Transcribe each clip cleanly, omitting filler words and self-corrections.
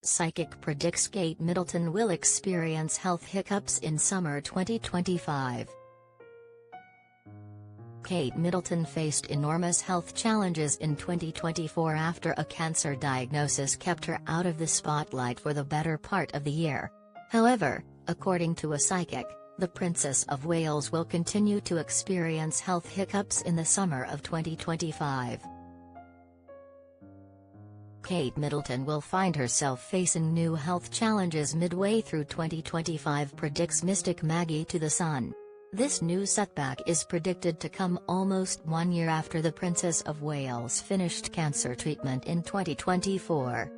Psychic predicts Kate Middleton will experience health hiccups in summer 2025. Kate Middleton faced enormous health challenges in 2024 after a cancer diagnosis kept her out of the spotlight for the better part of the year. However, according to a psychic, the Princess of Wales will continue to experience health hiccups in the summer of 2025. Kate Middleton will find herself facing new health challenges midway through 2025, predicts mystic Maggie to the Sun. This new setback is predicted to come almost 1 year after the Princess of Wales finished cancer treatment in 2024.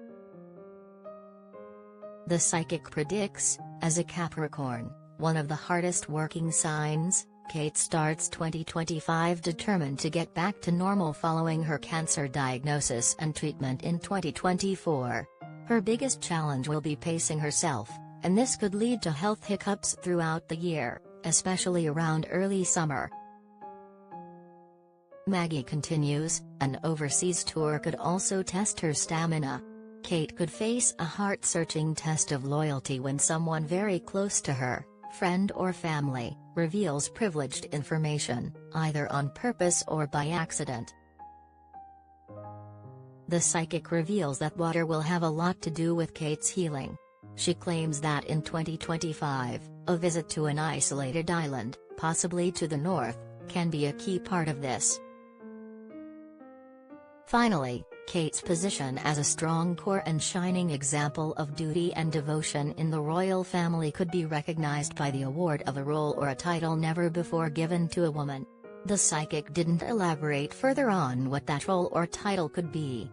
The psychic predicts, as a Capricorn, one of the hardest working signs, Kate starts 2025 determined to get back to normal following her cancer diagnosis and treatment in 2024. Her biggest challenge will be pacing herself, and this could lead to health hiccups throughout the year, especially around early summer. Maggie continues, an overseas tour could also test her stamina. Kate could face a heart-searching test of loyalty when someone very close to her, friend or family, reveals privileged information, either on purpose or by accident. The psychic reveals that water will have a lot to do with Kate's healing. She claims that in 2025, a visit to an isolated island, possibly to the north, can be a key part of this. Finally, Kate's position as a strong core and shining example of duty and devotion in the royal family could be recognized by the award of a role or a title never before given to a woman. The psychic didn't elaborate further on what that role or title could be.